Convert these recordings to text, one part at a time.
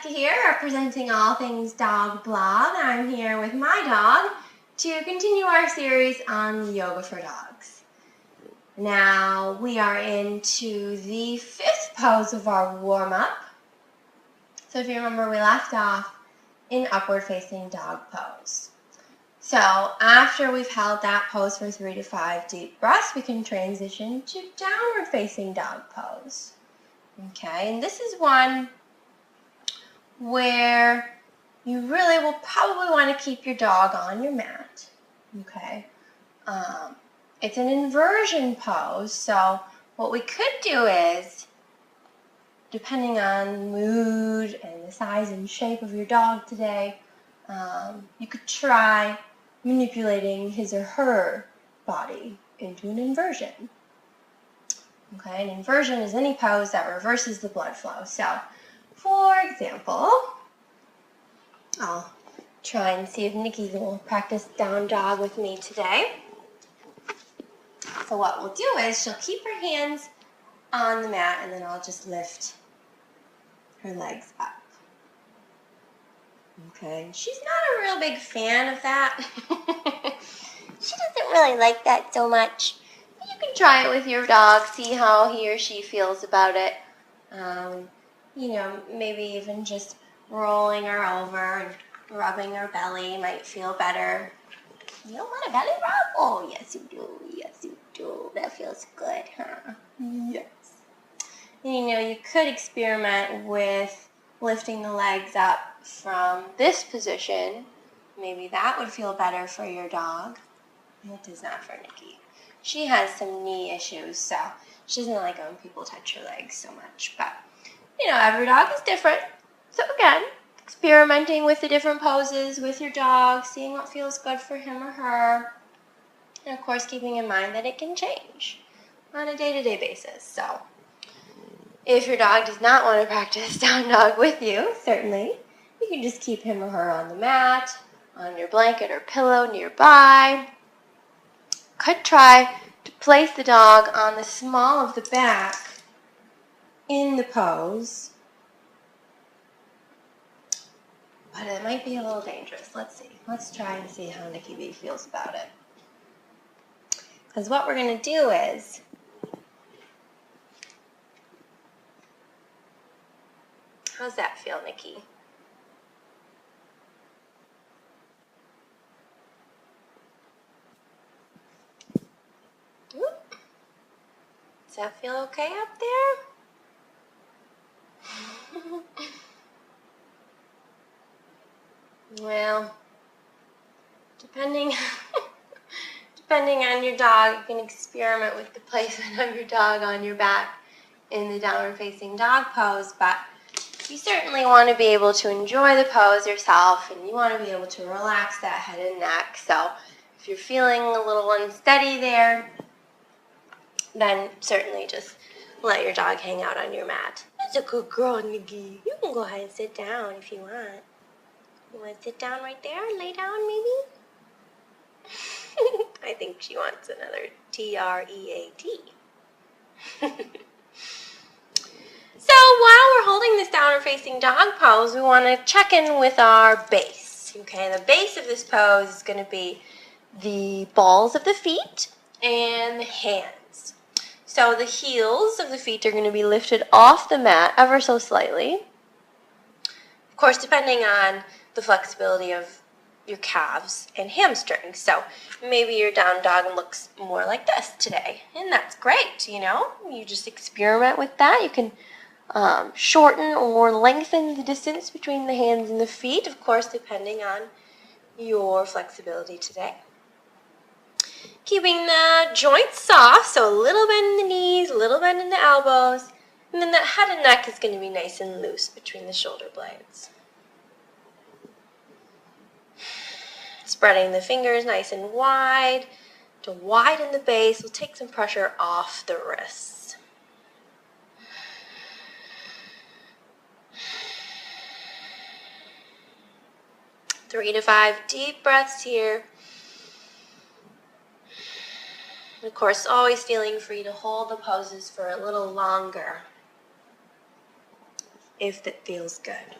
Jessica here, representing all things dog blog. I'm here with my dog to continue our series on yoga for dogs. Now we are into the 5th pose of our warm-up. So if you remember, we left off in upward facing dog pose. So after we've held that pose for 3 to 5 deep breaths, we can transition to downward facing dog pose. Okay, and this is one where you really will probably want to keep your dog on your mat. Okay, it's an inversion pose, so what we could do is, depending on mood and the size and shape of your dog today, you could try manipulating his or her body into an inversion. Okay, an inversion is any pose that reverses the blood flow. So, for example, I'll try and see if Nikki will practice down dog with me today. So what we'll do is she'll keep her hands on the mat and then I'll just lift her legs up. Okay, she's not a real big fan of that. She doesn't really like that so much. But you can try it with your dog, see how he or she feels about it. You know, maybe even just rolling her over and rubbing her belly might feel better. You don't want a belly rub? Oh, yes you do. Yes you do. That feels good, huh? Yes. And, you know, you could experiment with lifting the legs up from this position. Maybe that would feel better for your dog. It does not for Nikki. She has some knee issues, so she doesn't like it when people touch her legs so much. But, you know, every dog is different. So again, experimenting with the different poses with your dog, seeing what feels good for him or her. And of course, keeping in mind that it can change on a day-to-day basis. So if your dog does not want to practice down dog with you, certainly, you can just keep him or her on the mat, on your blanket or pillow nearby. Could try to place the dog on the small of the back in the pose, but it might be a little dangerous. Let's see. Let's try and see how Nikki B feels about it. Because what we're going to do is, how's that feel, Nikki? Oop. Does that feel okay up there? Well, depending on your dog, you can experiment with the placement of your dog on your back in the downward facing dog pose, but you certainly want to be able to enjoy the pose yourself, and you want to be able to relax that head and neck. So if you're feeling a little unsteady there, then certainly just let your dog hang out on your mat. That's a good girl, Nikki. You can go ahead and sit down if you want. You want to sit down right there? Lay down, maybe? I think she wants another T-R-E-A-T. So while we're holding this downward facing dog pose, we want to check in with our base. Okay, the base of this pose is going to be the balls of the feet and the hands. So the heels of the feet are going to be lifted off the mat ever so slightly. Of course, depending on the flexibility of your calves and hamstrings. So maybe your down dog looks more like this today, and that's great, you know. You just experiment with that. You can shorten or lengthen the distance between the hands and the feet, of course, depending on your flexibility today. Keeping the joints soft, so a little bend in the knees, a little bend in the elbows, and then the head and neck is going to be nice and loose between the shoulder blades. Spreading the fingers nice and wide to widen the base. We'll take some pressure off the wrists. Three to 5 deep breaths here. And of course, always feeling free to hold the poses for a little longer if that feels good.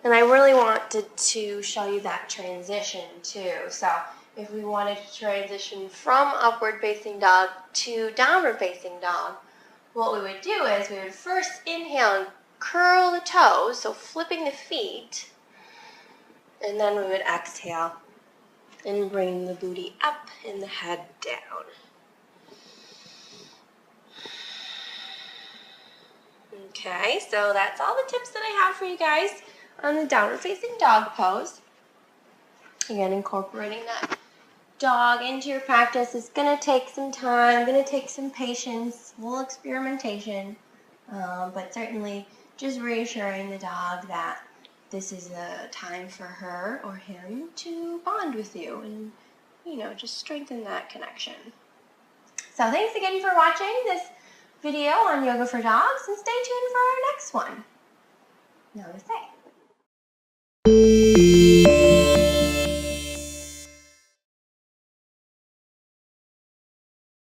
And I really wanted to show you that transition too. So if we wanted to transition from upward facing dog to downward facing dog, what we would do is we would first inhale and curl the toes, so flipping the feet, and then we would exhale and bring the booty up and the head down. Okay, so that's all the tips that I have for you guys on the downward facing dog pose. Again, incorporating that dog into your practice is going to take some time, going to take some patience, a little experimentation, but certainly just reassuring the dog that this is a time for her or him to bond with you and, you know, just strengthen that connection. So thanks again for watching this video on Yoga for Dogs, and stay tuned for our next one. Namaste.